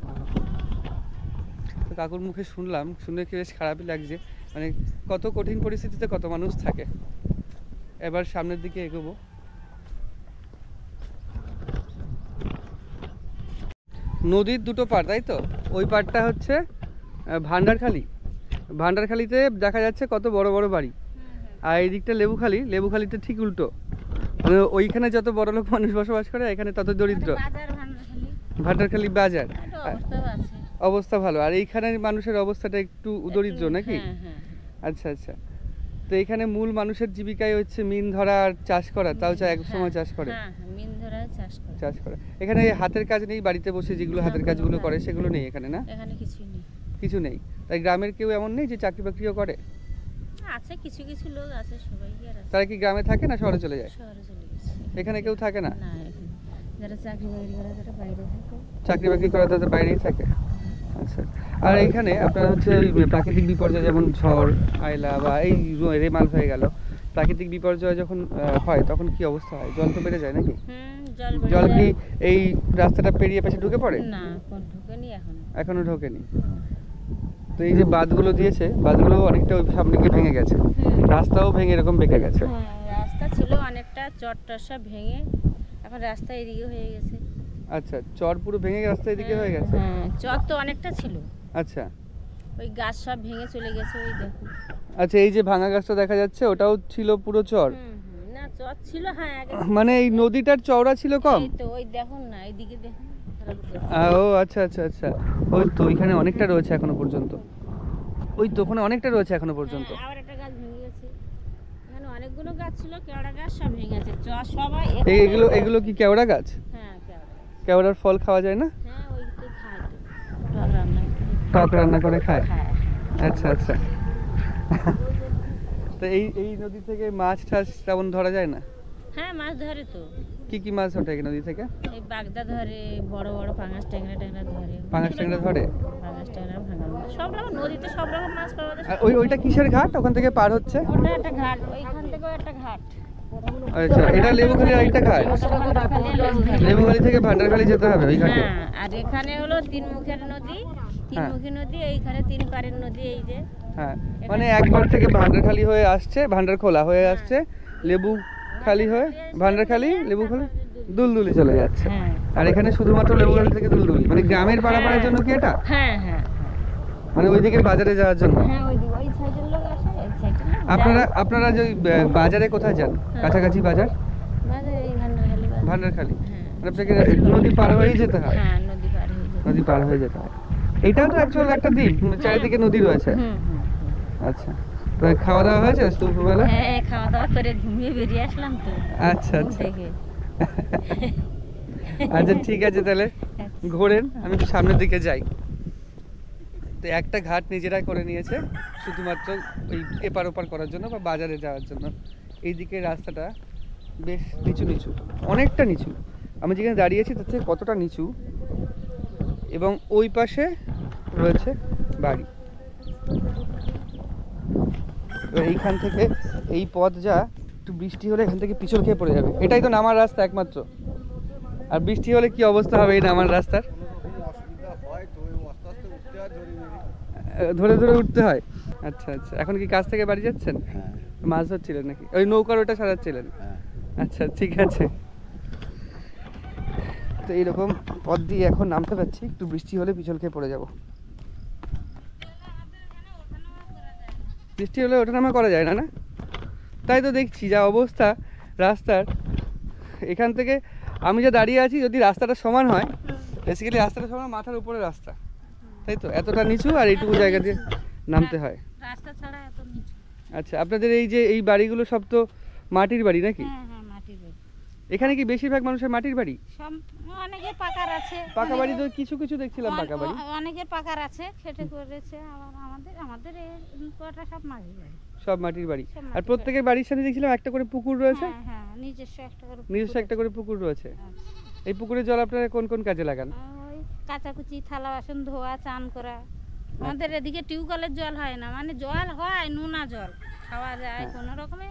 তো কাকুর মুখে শুনলাম, শুনে কি বেশ খারাপই লাগছে, মানে কত কঠিন পরিস্থিতিতে কত মানুষ থাকে। এবার সামনের দিকে এগোবো। নদীর দুটো পাড়, তাই তো? ওই পাড়টা হচ্ছে ভান্ডারখালী। ভান্ডারখালীতে দেখা যাচ্ছে কত বড় বড় বাড়ি, আর এই দিকটা লেবুখালী। লেবুখালীতে ঠিক উল্টো, মানে ওইখানে যত বড় লোক মানুষ বসবাস করে, এখানে তত দরিদ্র। বাজার ভান্ডারখালী ভান্ডারখালী বাজার একটু অবস্থা আছে। অবস্থা ভালো, আর এইখানের মানুষের অবস্থাটা একটু দরিদ্র নাকি? হ্যাঁ, হ্যাঁ। আচ্ছা আচ্ছা। তো এখানে মূল মানুষের জীবিকাই হচ্ছে মিন ধরা আর চাষ করা, তাও এক সময় চাষ করে। হ্যাঁ, হ্যাঁ, মিন ধরা চাষ করে। চাষ করে। এখানে এই হাতের কাজ নেই, বাড়িতে বসে যেগুলো হাতের কাজগুলো করে সেগুলো নেই এখানে, না? এখানে কিছুই নেই। কিছু নেই। তাই গ্রামের কেউ এমন নেই যে চাকরি বাকরিও করে? আছে কিছু কিছু লোক আছে, সবাই কি আর আছে? তারা কি গ্রামে থাকে না শহরে চলে যায়? শহরে চলে গেছে। এখানে কেউ থাকে না? না, এখানে যারা চাকরি বাকরি করে তারা বাইরে থাকে। চাকরি বাকরি করে তাদের বাইরেই থাকে। আচ্ছা। আর এখানে আপনার হচ্ছে ওই প্রাকৃতিক বিপর্যয়, যেমন ঝড় আইলা বা এই রেমাল হয়ে গেল, প্রাকৃতিক বিপর্যয় যখন হয় তখন কি অবস্থা হয়? জল তো বেড়ে যায় নাকি? জল জল বেড়ে কি যায়। এই রাস্তাটা পেরিয়ে পাশে ঢুকে পড়ে? না, কোন ঢোকেনি এখনো। এখনো ঢোকেনি। তো এই যে বাঁধগুলো দিয়েছে, বাঁধগুলো অনেকটা ওই সামনে গিয়ে ভেঙে গেছে, রাস্তাও ভেঙে এরকম বেঁকে গেছে। হ্যাঁ, রাস্তা ছিল অনেকটা, চটটা সব ভেঙে এখন রাস্তা এদিকে হয়ে গেছে। আচ্ছা, চর পুরো ভেঙে রাস্তা এদিকে হয়ে গেছে? হ্যাঁ, চর তো অনেকটা ছিল, আচ্ছা ওই গাছ সব ভেঙে চলে গেছে, ওই দেখো। আচ্ছা, এই যে ভাঙা গাছটা দেখা যাচ্ছে ওটাও ছিল পুরো চর? না, চর ছিল, হ্যাঁ আগে। মানে এই নদীটার চওড়া ছিল কম? এই তো ওই দেখুন না, এইদিকে দেখুন। ও আচ্ছা আচ্ছা আচ্ছা, ওই তো ওইখানে অনেকটা রয়েছে এখনো পর্যন্ত, ওই তো ওখানে অনেকটা রয়েছে এখনো পর্যন্ত। হ্যাঁ, আবার একটা গাছ ভেঙে গেছে। এখানে অনেকগুলো গাছ ছিল, কেওড়া গাছ সব ভেঙে গেছে, চর সবাই। এগুলো এগুলো কি কেওড়া গাছ? হ্যাঁ, কেওড়া গাছ। কেওড়ার ফল খাওয়া যায় না? হ্যাঁ, ওই তো খায় তো, টক রান্না করে। টক রান্না করে খায়? হ্যাঁ, আচ্ছা আচ্ছা। তো এই এই নদী থেকে মাছ টাছ তেমন ধরা যায় না? হ্যাঁ, মাছ ধরে তো। কি কি মাছ ওঠে এই নদী থেকে? এই বাগদা ধরে, বড় বড় পাঙাশ ট্যাংরা ট্যাংরা ধরে। পাঙাশ ট্যাংরা ধরে? পাঙাশ ট্যাংরা, ভাঙা মাছ, সব রকম নদীতে সব রকম মাছ পাওয়া যায়। আর ওইটা কিসের ঘাট ওখান থেকে পার হচ্ছে? ওটা একটা ঘাট, ওইখান থেকেও একটা ঘাট। আচ্ছা, এটা লেবুখালীর আরেকটা ঘাট? লেবুখালী থেকে ভান্ডারখালী যেতে হবে ওই ঘাটে? হ্যাঁ, আর এখানে হলো তিন মুখের নদী, তিনমুখী নদী, এইখানে তিন পাড়ের নদী, এই যে। হ্যাঁ, মানে একবার থেকে ভান্ডারখালী হয়ে আসছে, ভান্ডারখোলা হয়ে আসছে, লেবুখালী হয়ে ভান্ডারখালী, লেবুখালী, দুলদুলি চলে যাচ্ছে। হ্যাঁ, আর এখানে শুধুমাত্র লেবুখালী থেকে দুলদুলি, মানে গ্রামের পারাপারের জন্য কি এটা? হ্যাঁ, হ্যাঁ, মানে ওইদিকে বাজারে যাওয়ার জন্য? হ্যাঁ, ওই সাইডের লোক আসে, এই সাইডের লোক আপনারা যে বাজারে কোথায় যান? কাছাকাছি বাজার? বাজারে এই ভান্ডারখালী বাজার। ভান্ডারখালী? হ্যাঁ, মানে আপনাকে নদী পার হয়েই যেতে হয়? হ্যাঁ, নদী পার হয়ে যায়। নদী পার হয়ে যেতে হয়। এটাও তো অ্যাকচুয়াল একটা দ্বীপ, চারিদিকে নদী রয়েছে। হুম, হুম। আচ্ছা, তো খাওয়া দাওয়া হয়েছে দুপুরবেলা? হ্যাঁ, খাওয়া দাওয়া করে ঘুমিয়ে বেরিয়ে আসলাম তো আচ্ছা ঘুম আচ্ছা থেকে। আচ্ছা ঠিক আছে, তাহলে ঘোরেন, আমি একটু সামনের দিকে যাই। তো একটা ঘাট নিজেরাই করে নিয়েছে শুধুমাত্র ওই এপার ওপার করার জন্য বা বাজারে যাওয়ার জন্য। এইদিকে রাস্তাটা বেশ নিচু নিচু, অনেকটা নিচু। আমি যেখানে দাঁড়িয়েছি তার থেকে কতটা নিচু, এবং ওই পাশে রয়েছে বাড়ি। এবার এইখান থেকে এই পথ যা, একটু বৃষ্টি হলে এখান থেকে পিছল খেয়ে পড়ে যাবে। এটাই তো নামার রাস্তা একমাত্র, আর বৃষ্টি হলে কি অবস্থা হবে এই নামার রাস্তার? ধরে ধরে উঠতে হয়। আচ্ছা আচ্ছা, এখন কি কাজ থেকে বাড়ি যাচ্ছেন? মাছ ধরছিলেন নাকি? ওই নৌকার ওটা সারাচ্ছিলেন? আচ্ছা ঠিক আছে। তো এইরকম পথ দিয়ে এখন নামতে পারছি, একটু বৃষ্টি হলে পিছল খেয়ে পড়ে যাব। বৃষ্টি হলে ওঠানামা করা যায় না, না? তাই তো দেখছি যা অবস্থা রাস্তার। এখান থেকে আমি যা দাঁড়িয়ে আছি, যদি রাস্তাটা সমান হয়, বেসিক্যালি রাস্তাটা সমান মাথার উপরে রাস্তা, তাই তো? এতটা নিচু আর এইটুকু জায়গা দিয়ে নামতে হয়। রাস্তা ছাড়া এত নিচু। আচ্ছা, আপনাদের এই যে এই বাড়িগুলো সব তো মাটির বাড়ি নাকি? হ্যাঁ হ্যাঁ, মাটির বাড়ি। এখানে কি বেশিরভাগ মানুষের মাটির বাড়ি? সব অনেকের পাকার আছে, পাকা বাড়ি তো কিছু কিছু দেখছিলাম পাকা বাড়ি। অনেকের পাকার আছে, খেটে করেছে। আবার আমাদের এই কটা সব মাটির বাড়ি। সব মাটির বাড়ি। সব আর মাটির প্রত্যেকের বাড়ির সামনে দেখছিলাম একটা করে পুকুর রয়েছে। হ্যাঁ হ্যাঁ, নিজস্ব একটা করে নিজস্ব পুকুর একটা করে পুকুর রয়েছে। আছে। এই পুকুরের জল আপনারা কোন কোন কাজে লাগান? ওই কাচাকুচি, থালা বাসন ধোয়া, চান করা। আমাদের এদিকে টিউবওয়েলের জল হয় না, মানে জল হয় নোনা জল, খাওয়া যায় কোনো রকমে।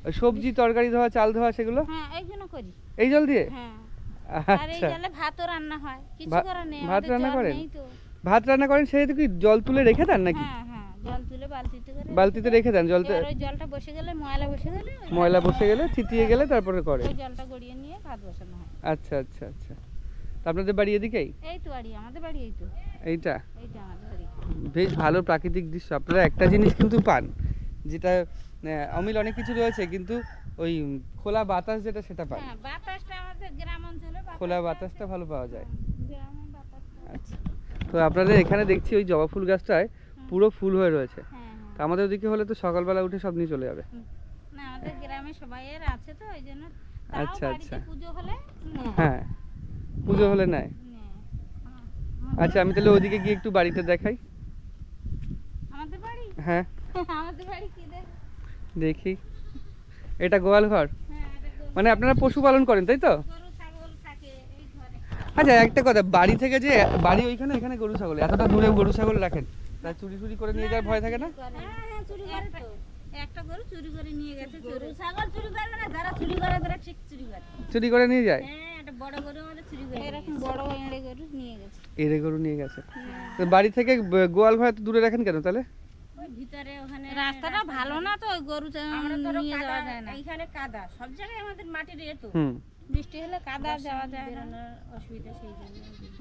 ওই সবজি তরকারি ধোয়া, চাল ধোয়া, সেগুলো হ্যাঁ, এইগুলো করি। এই জল দিয়ে? হ্যাঁ, আর এই আচ্ছা, জলে ভাতও রান্না হয়, কিছু ভাত- করার নেই। ভাত আমাদের রান্না জল করেন? নেই তো। ভাত রান্না করেন, সেহেতু কি জল তুলে রেখে দেন নাকি? হ্যাঁ হ্যাঁ, জল তুলে বালতিতে করে বালতিতে রেখে দেন? জলতে এবার ওই জলটা বসে গেলে, ময়লা বসে গেলে, ওই ময়লা বসে গেলে, থিতিয়ে গেলে তারপরে করে? ওই জলটা গড়িয়ে নিয়ে ভাত বসানো হয়। আচ্ছা আচ্ছা আচ্ছা। তা আপনাদের বাড়ি এদিকেই? এই তো বাড়ি, আমাদের বাড়ি এই তো, এইটা এইটা আমাদের বাড়ি। বেশ ভালো প্রাকৃতিক দৃশ্য। আপনারা একটা জিনিস কিন্তু পান, যেটা অমিল অনেক কিছু রয়েছে, কিন্তু ওই খোলা বাতাস যেটা, সেটা পান। হ্যাঁ, বাতাসটা আমাদের গ্রাম অঞ্চলে খোলা বাতাসটা ভালো পাওয়া যায়। গ্রামের বাতাসটা। আচ্ছা, তো আপনাদের এখানে দেখছি ওই জবা ফুল গাছটায় পুরো ফুল হয়ে রয়েছে। হ্যাঁ তো হ্যাঁ। আমাদের ওদিকে হলে তো সকালবেলা উঠে সব নিয়ে চলে যাবে। না, আমাদের গ্রামে সবাইয়ের আছে তো, ওই জন্য। তাও আচ্ছা, বাড়িতে আচ্ছা। পুজো হলে নেয়। হ্যাঁ, পুজো হলে নেয়। নেয়। আচ্ছা, আমি তাহলে ওদিকে গিয়ে একটু বাড়িতে দেখাই। আমাদের বাড়ি হ্যাঁ আমাদের বাড়ি কি দেখ। দেখি। এটা গোয়াল ঘর? হ্যাঁ, এটা মানে আপনারা পশুপালন করেন, তাই তো? গরু ছাগল থাকে এই ঘরে। আচ্ছা, একটা কথা, বাড়ি থেকে যে বাড়ি ওইখানে, এখানে গরু ছাগল, এতটা দূরে গরু ছাগল রাখেন, তা চুরি চুরি করে নিয়ে যাওয়ার ভয় থাকে না? হ্যাঁ হ্যাঁ, চুরি করে তো। একটা গরু চুরি করে নিয়ে গেছে। গরু ছাগল চুরি করবে না, যারা চুরি করে তারা ঠিক চুরি করে। চুরি করে নিয়ে যায়? হ্যাঁ, একটা বড় গরু আমাদের চুরি করে এরকম বড় এঁড়ে গরু নিয়ে গেছে। এরে গরু নিয়ে গেছে। তো বাড়ি থেকে গোয়াল ঘর এত দূরে রাখেন কেন তাহলে? ওই ভিতরে ওখানে রাস্তাটা ভালো না তো, ওই গরু নিয়ে যাওয়া যায় না। এইখানে কাদা, সব জায়গায় আমাদের মাটির এতো হুম, বৃষ্টি হলে কাদা যাওয়া যায় না, অসুবিধা সেই জন্য।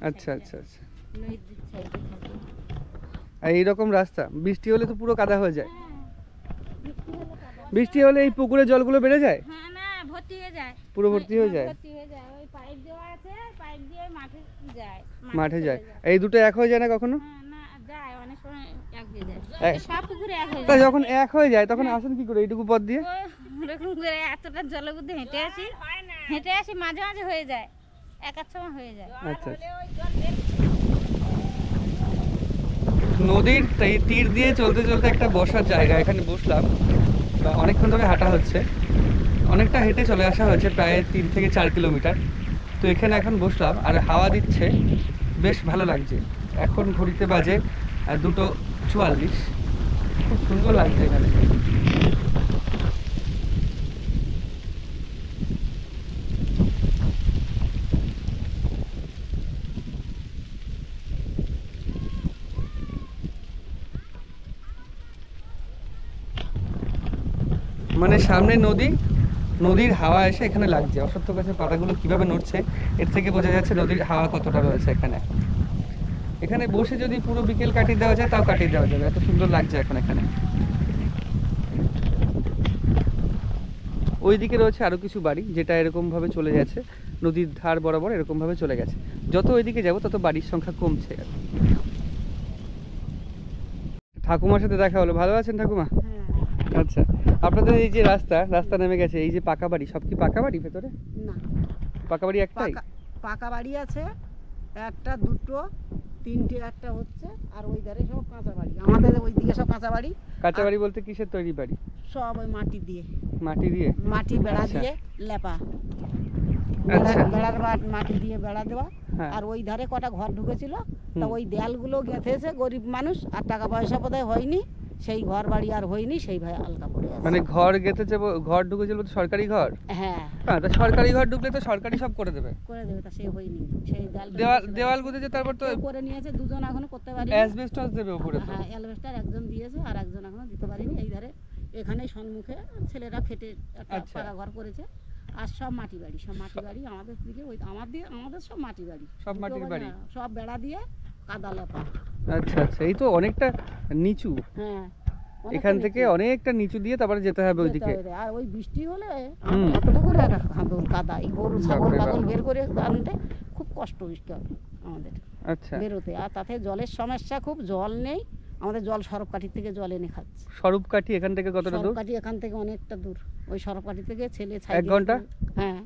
আচ্ছা আচ্ছা আচ্ছা। নদীর সাইডে থাকে। আর এইরকম রাস্তা বৃষ্টি হলে তো পুরো কাদা হয়ে যায়। বৃষ্টি হলে এই পুকুরের জলগুলো বেড়ে যায়, হ্যাঁ, না ভর্তি হয়ে যায়, পুরো ভর্তি হয়ে যায়, ভর্তি হয়ে যায়। ওই পাইপ দেওয়া আছে, পাইপ দিয়ে মাঠে যায়, মাঠে চলে যায়। এই দুটো এক হয়ে যায় না কখনো? হ্যাঁ, না যায়, অনেক সময় এক হয়ে যায়। এক- সব পুকুরে এক হয়ে তা যায়। যখন এক হয়ে যায় তখন আসেন কি করে এইটুকু পথ দিয়ে? ওই ওরকম করে এতটা জলের মধ্যে হেঁটে আসি, হেঁটে আসি, মাঝে মাঝে হয়ে যায়, একার সময় হয়ে যায়। আচ্ছা আচ্ছা। নদীর তীর দিয়ে চলতে চলতে একটা বসার জায়গা, এখানে বসলাম। বা অনেকক্ষণ ধরে হাঁটা হচ্ছে, অনেকটা হেঁটে চলে আসা হয়েছে, প্রায় 3 থেকে 4 কিলোমিটার। তো এখানে এখন বসলাম আর হাওয়া দিচ্ছে, বেশ ভালো লাগছে। এখন ঘড়িতে বাজে 2:44। খুব সুন্দর লাগছে এখানে। মানে সামনে নদী, নদীর হাওয়া এসে এখানে লাগছে। অশ্বত্থ গাছের পাতাগুলো কিভাবে নড়ছে, এর থেকে বোঝা যাচ্ছে নদীর হাওয়া কতটা রয়েছে এখানে। এখানে বসে যদি পুরো বিকেল কাটিয়ে দেওয়া যায়, তাও কাটিয়ে দেওয়া যাবে, এত সুন্দর লাগছে এখন এখানে। ওইদিকে রয়েছে আরো কিছু বাড়ি, যেটা এরকম ভাবে চলে যাচ্ছে নদীর ধার বরাবর, এরকম ভাবে চলে গেছে। যত ওইদিকে যাব তত বাড়ির সংখ্যা কমছে। ঠাকুমার সাথে দেখা হলো, ভালো আছেন ঠাকুমা? আচ্ছা, আপনাদের এই যে রাস্তা নেমে গেছে, এই যে পাকা বাড়ি, সব কি পাকা বাড়ি ভেতরে? না, পাকা বাড়ি একটাই? পাকা বাড়ি আছে একটা, দুটো, তিনটে, একটা হচ্ছে, আর ওই ধারে সব কাঁচা বাড়ি। আমাদের ওইদিকে সব কাঁচা বাড়ি। কাঁচা বাড়ি বলতে কিসের তৈরি বাড়ি? সব ওই মাটি দিয়ে, মাটি বেড়া আচ্ছা। দিয়ে লেপা, আচ্ছা। বেড়ার মাটি দিয়ে বেড়া দেওয়া। হ্যাঁ। আর ওই ধারে কটা ঘর ঢুকেছিল, তা হুম। ওই দেয়ালগুলো গেঁথেছে গরিব মানুষ, আর টাকা পয়সা বোধহয় হয়নি, সেই ঘর বাড়ি আর হয়নি, সেই ভাই আলগা পড়ে আছে। মানে ঘর গেঁথেছে, ঘর ঢুকেছিল বলতে সরকারি ঘর? হ্যাঁ, হ্যাঁ, তা সরকারি ঘর ঢুকলে তো সরকারি সব করে দেবে। করে দেবে, তা সে হয়নি। সেই দেওয়াল গুঁথেছে, তারপর তো করে নিয়েছে, দুজন এখনো করতে পারি। অ্যাসবেস্টস দেবে উপরে তো। হ্যাঁ, অ্যালবেস্টার একজন দিয়েছে, আর একজন এখনো দিতে পারিনি। এই ধারে এখানে সম্মুখে ছেলেরা খেটে একটা আচ্ছা। পাকা ঘর করেছে, আর সব মাটি বাড়ি, সব মাটি বাড়ি। আমাদের দিকে ওই আমাদের সব মাটি বাড়ি, সব মাটির বাড়ি। হ্যাঁ, সব বেড়া দিয়ে কাদা লেপা। আচ্ছা আচ্ছা, এই তো অনেকটা নিচু, হ্যাঁ, এখান থেকে অনেকটা নিচু দিয়ে তারপরে যেতে হবে ওইদিকে। যেতে হবে। আর ওই বৃষ্টি হলে হুম। এতটা করে কাদা, এই গরু ছাগল বাপরে বাপ। পাগল বের করে আনতে খুব কষ্ট বৃষ্টি হবে আমাদের আচ্ছা, বেরোতে। আর তাতে জলের সমস্যা খুব, জল নেই আমাদের, জল সরবকাঠির থেকে জল এনে খাচ্ছে। স্বরূপকাঠি এখান থেকে কতটা দূর? সরবকাঠি এখান থেকে অনেকটা দূর, ওই সরবকাঠি থেকে ছেলে এক ঘন্টা? হ্যাঁ,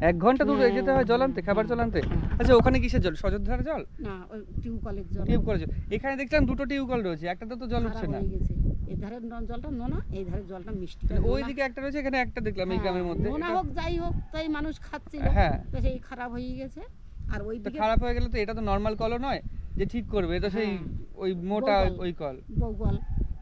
1 ঘন্টা দূর হ্যাঁ, যেতে হয় জল আনতে, খাবার জল আনতে? হ্যাঁ। আচ্ছা, ওখানে কিসের জল? সজরধারা জল? না, ওই টিউবকলের জল টিউব কলের জল। এখানে দেখছিলাম 2টো টিউবকল রয়েছে, একটাতে তো জল উঠছে খারাপ না। হয়ে গেছে। এই ধারের জলটা নোনা, এই ধারের জলটা মিষ্টি। ওইদিকে একটা রয়েছে, এখানে একটা দেখলাম এই গ্রামের মধ্যে। নোনা হোক যাই হোক, তাই মানুষ খাচ্ছিল, হ্যাঁ। তো সেই খারাপ হয়ে গেছে। আর ওই তো দিকে খারাপ হয়ে গেলে তো এটা তো নরমাল কলও নয় যে ঠিক করবে, এটা সেই হ্যাঁ। ওই মোটা বউকল। ওই কল, বউকল।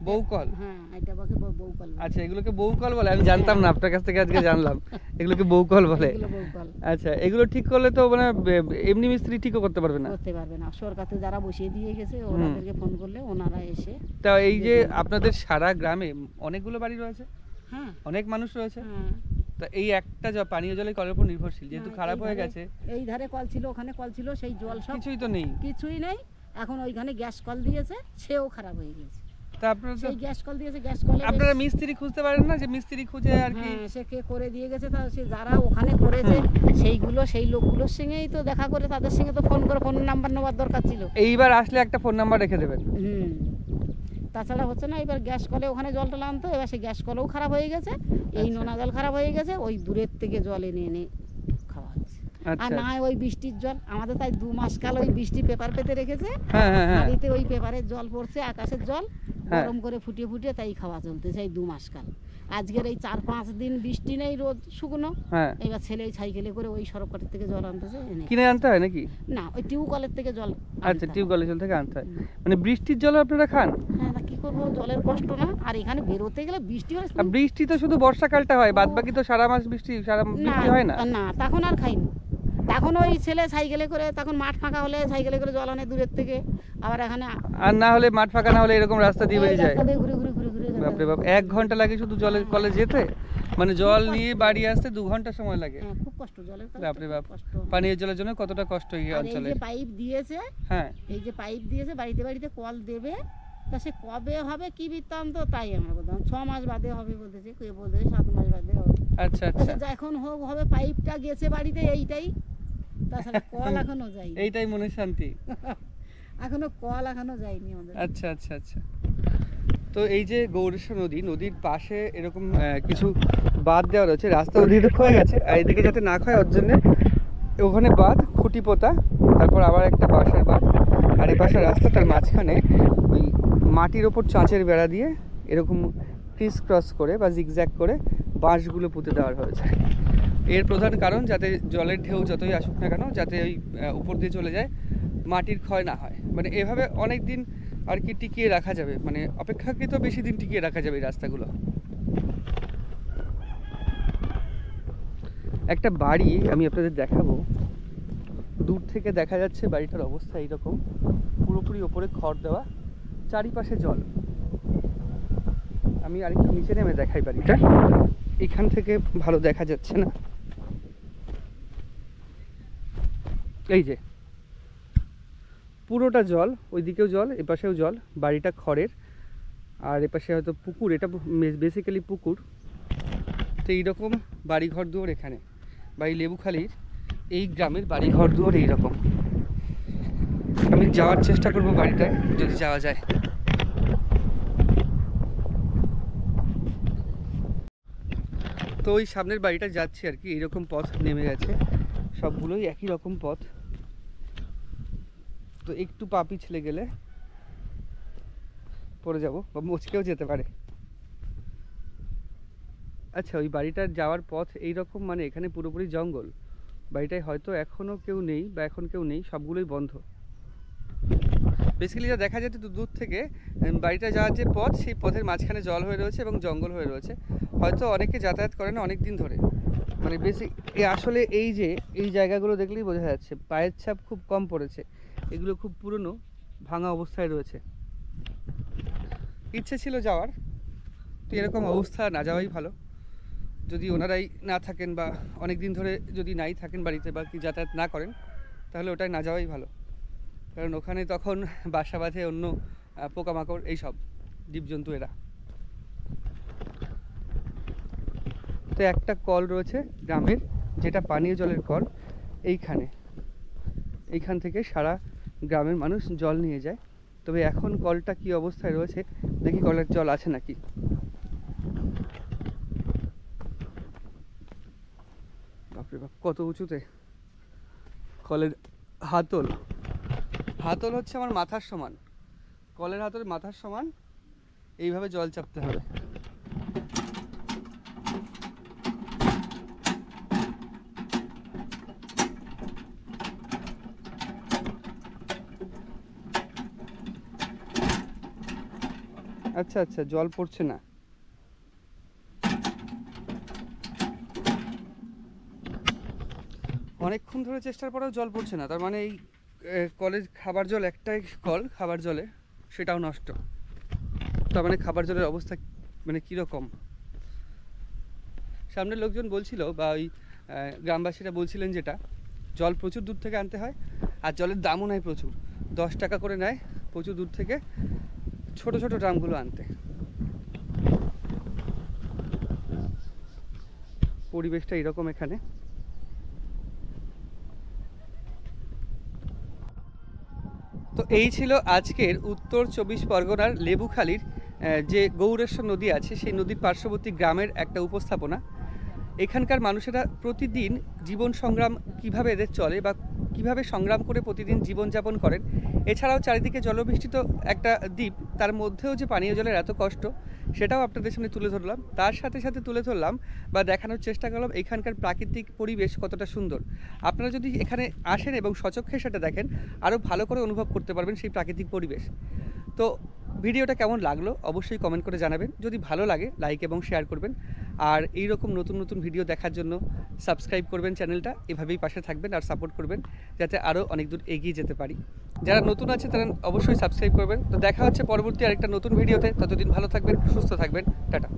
বউকল। হ্যাঁ, এটা বাকি বউকল বলে। আচ্ছা, এগুলোকে বউকল বলে? আমি জানতাম না, আপনার কাছ থেকে আজকে জানলাম এগুলোকে বউকল বলে। এগুলো বউকল। আচ্ছা, এগুলো ঠিক করলে তো মানে এমনি মিস্ত্রি ঠিকও করতে পারবে না? করতে পারবে না, সরকারে যারা বসিয়ে দিয়ে গেছে ওনাদেরকে ফোন করলে ওনারা এসে। তা এই যে আপনাদের সারা গ্রামে অনেকগুলো বাড়ি রয়েছে, হ্যাঁ, অনেক মানুষ রয়েছে, হ্যাঁ। তা এই একটা পানীয় জলের কলের উপর নির্ভরশীল, যেহেতু হ্যাঁ, খারাপ এই হয়ে ধারে- গেছে, এই ধারে কল ছিল, ওখানে কল ছিল, সেই জল সব কিছুই তো নেই। কিছুই নেই। এখন ওইখানে গ্যাস কল দিয়েছে, সেও খারাপ হয়ে গেছে। তা আপনারা তো সেই গ্যাস কল দিয়েছে, গ্যাস কলে আপনারা মিস্ত্রি খুঁজতে পারেন না, যে মিস্ত্রি খুঁজে আর কি? হ্যাঁ, সে কে করে দিয়ে গেছে, তা সে যারা ওখানে করেছে সেই লোকগুলোর সঙ্গেই তো দেখা করে, তাদের সঙ্গে তো ফোন করে ফোন নাম্বার নেওয়ার দরকার ছিল। এইবার আসলে একটা ফোন নাম্বার রেখে দেবেন। হুম, তাছাড়া হচ্ছে না। এবার গ্যাস কলে ওখানে জল টল আনতো, এবার সেই গ্যাস কলেও খারাপ হয়ে গেছে, এই আচ্ছা। নোনা জল খারাপ হয়ে গেছে, ওই দূরের থেকে জল এনে এনে খাওয়া হচ্ছে। আর আচ্ছা, না হয় ওই বৃষ্টির জল, আমাদের তাই 2 মাস কাল ওই বৃষ্টি পেপার পেতে রেখেছে, হ্যাঁ হ্যাঁ হ্যাঁ, বাড়িতে ওই পেপারের জল পড়ছে, আকাশের জল হ্যাঁ। গরম করে ফুটিয়ে ফুটিয়ে তাই খাওয়া চলতেছে এই 2 মাস কাল। আজকের এই 4-5 দিন বৃষ্টি নেই, রোদ শুকনো। হ্যাঁ। এবার ছেলে সাইকেলে করে ওই সরবকাঠি থেকে জল আনতেছে এনে। কিনে আনতে হয় নাকি? না, ওই টিউবকলের থেকে জল আচ্ছা, আনতে হয়। টিউবওয়েলের জল থেকে আনতে হয়। মানে বৃষ্টির জল আপনারা খান? হ্যাঁ, তা কি করবো, জলের কষ্ট না। আর এখানে বেরোতে গেলে বৃষ্টি হয়। আর বৃষ্টি তো শুধু বর্ষাকালটা হয়, বাদ বাকি তো সারা মাস বৃষ্টি হয় না? না, তখন আর খাইনি। তখন ওই ছেলে সাইকেলে করে, তখন মাঠ ফাঁকা হলে সাইকেলে করে জল আনে দূরের থেকে। আবার এখানে আর না হলে মাঠ ফাঁকা না হলে এরকম রাস্তা দিয়ে বেরিয়ে যায়? রাস্তা দিয়ে ঘুরে ঘুরে ঘুরে ঘুরে যেতে বাপরে হবে। বাপ, 1 ঘন্টা লাগে শুধু জলের কলে যেতে? মানে জল নিয়ে বাড়ি আসতে 2 ঘন্টা সময় লাগে? হ্যাঁ, খুব কষ্ট জলের কাজ, বাপরে বাপ, কষ্ট। পানীয় জলের জন্য কতটা কষ্ট এই আর এই অঞ্চলে। যে পাইপ দিয়েছে, হ্যাঁ, এই যে পাইপ দিয়েছে, বাড়িতে বাড়িতে কল দেবে, তা সে কবে হবে কি বৃত্তান্ত তাই আমরা বলতাম। 6 মাস বাদে হবে বলতেছে, কে বলতেছে 7 মাস বাদে হবে। আচ্ছা তা আচ্ছা, সে এখন হোক হবে, পাইপটা গেছে বাড়িতে, এইটাই। তাছাড়া কল এখনো যায়নি, এইটাই মনে শান্তি। এখনো কল এখনো যায়নি আমাদের। আচ্ছা আচ্ছা আচ্ছা। তো এই যে গৌরেশ্বর নদী, নদীর পাশে এরকম কিছু বাঁধ দেওয়া রয়েছে, রাস্তা ওদিকে ক্ষয়ে গেছে, আর এদিকে যাতে না ক্ষয় ওর জন্য ওখানে বাঁধ, খুঁটি পোতা, তারপর আবার একটা বাঁশের বাঁধ, আর এই পাশের রাস্তাটার মাঝখানে ওই মাটির ওপর চাঁচের বেড়া দিয়ে এরকম ক্রিস ক্রস করে বা জিগজ্যাগ করে বাঁশগুলো পুঁতে দেওয়া হয়েছে। এর প্রধান কারণ যাতে জলের ঢেউ যতই আসুক না কেন, যাতে ওই উপর দিয়ে চলে যায়, মাটির ক্ষয় না হয়। মানে এভাবে অনেক দিন আর কি টিকিয়ে রাখা যাবে, মানে অপেক্ষাকৃত বেশি দিন টিকিয়ে রাখা যাবে এই রাস্তাগুলো। একটা বাড়ি আমি আপনাদের দেখাবো, দূর থেকে দেখা যাচ্ছে বাড়িটার অবস্থা এইরকম, পুরোপুরি ওপরে খড় দেওয়া, চারিপাশে জল। আমি আরেকটু নিচে নেমে দেখাই বাড়িটা, এখান থেকে ভালো দেখা যাচ্ছে না। এই যে পুরোটা জল, ওইদিকেও জল, এপাশেও জল, বাড়িটা খড়ের, আর এপাশে হয়তো পুকুর, এটা বেসিক্যালি পুকুর। তো এইরকম বাড়িঘর দুয়ার এখানে, বা এই লেবুখালীর এই গ্রামের বাড়িঘর দুয়ার এইরকম। আমি যাওয়ার চেষ্টা করবো বাড়িটায়, যদি যাওয়া যায়। তো ওই সামনের বাড়িটা যাচ্ছি আর কি, এইরকম পথ নেমে গেছে, সবগুলোই একই রকম পথ। তো একটু পা পিছলে গেলে পড়ে যাব বা মুচকেও যেতে পারে। আচ্ছা, ওই বাড়িটার যাওয়ার পথ এইরকম, মানে এখানে পুরোপুরি জঙ্গল। বাড়িটায় হয়তো এখনও কেউ নেই বা এখন কেউ নেই, সবগুলোই বন্ধ। বেসিক্যালি যা দেখা যেত দূর থেকে, বাড়িটা যাওয়ার যে পথ, সেই পথের মাঝখানে জল হয়ে রয়েছে এবং জঙ্গল হয়ে রয়েছে। হয়তো অনেকে যাতায়াত করে না অনেক দিন ধরে, মানে আসলে এই যে এই জায়গাগুলো দেখলেই বোঝা যাচ্ছে পায়ের ছাপ খুব কম পড়েছে, এগুলো খুব পুরনো ভাঙা অবস্থায় রয়েছে। ইচ্ছে ছিল যাওয়ার, তো এরকম অবস্থা না যাওয়াই ভালো। যদি ওনারাই না থাকেন বা অনেক দিন ধরে যদি নাই থাকেন বাড়িতে বা কি যাতায়াত না করেন, তাহলে ওটাই না যাওয়াই ভালো। কারণ ওখানে তখন বাসা বাঁধে অন্য পোকামাকড়, এইসব জীবজন্তু এরা। তো একটা কল রয়েছে গ্রামের, যেটা পানীয় জলের কল। এইখান থেকে সারা গ্রামের মানুষ জল নিয়ে যায়। তবে এখন কলটা কি অবস্থায় রয়েছে দেখি, কলের জল আছে নাকি। বাপরে বাপ, কত উঁচুতে কলের হাতল। হাতল হচ্ছে আমার মাথার সমান, কলের হাতল মাথার সমান, এইভাবে জল চাপতে হবে। আচ্ছা আচ্ছা, জল পড়ছে না। অনেকক্ষণ ধরে চেষ্টার পরেও জল পড়ছে না, তার মানে এই কলেজ খাবার জল, একটাই কল খাবার জলে, সেটাও নষ্ট। তার মানে খাবার জলের অবস্থা মানে কীরকম। সামনের লোকজন বলছিল বা ওই গ্রামবাসীরা বলছিলেন যেটা, জল প্রচুর দূর থেকে আনতে হয়, আর জলের দামও নেয় প্রচুর, 10 টাকা করে নেয় প্রচুর দূর থেকে ছোট ছোট ড্রামগুলো আনতে। পরিবেশটা এরকম এখানে। তো এই ছিল আজকের উত্তর 24 পরগনার লেবুখালীর যে গৌরেশ্বর নদী আছে, সেই নদীর পার্শ্ববর্তী গ্রামের একটা উপস্থাপনা। এখানকার মানুষেরা প্রতিদিন জীবন সংগ্রাম কিভাবে এদের চলে বা কিভাবে সংগ্রাম করে প্রতিদিন জীবনযাপন করেন। এছাড়াও চারিদিকে জলবেষ্টিত একটা দ্বীপ, তার মধ্যেও যে পানীয় জলের এত কষ্ট, সেটাও আপনাদের সামনে তুলে ধরলাম। তার সাথে সাথে তুলে ধরলাম বা দেখানোর চেষ্টা করলাম এখানকার প্রাকৃতিক পরিবেশ কতটা সুন্দর। আপনারা যদি এখানে আসেন এবং সচক্ষে সেটা দেখেন, আরও ভালো করে অনুভব করতে পারবেন সেই প্রাকৃতিক পরিবেশ। তো ভিডিওটা কেমন লাগলো অবশ্যই কমেন্ট করে জানাবেন। যদি ভালো লাগে লাইক এবং শেয়ার করবেন। আর এই রকম নতুন নতুন ভিডিও দেখার জন্য সাবস্ক্রাইব করবেন চ্যানেলটা, এভাবেই পাশে থাকবেন আর সাপোর্ট করবেন, যাতে আরও অনেক দূর এগিয়ে যেতে পারি। যারা নতুন আছে তারা অবশ্যই সাবস্ক্রাইব করবেন। তো দেখা হচ্ছে পরবর্তী আরেকটা নতুন ভিডিওতে। ততদিন ভালো থাকবেন, সুস্থ থাকবেন, টাটা।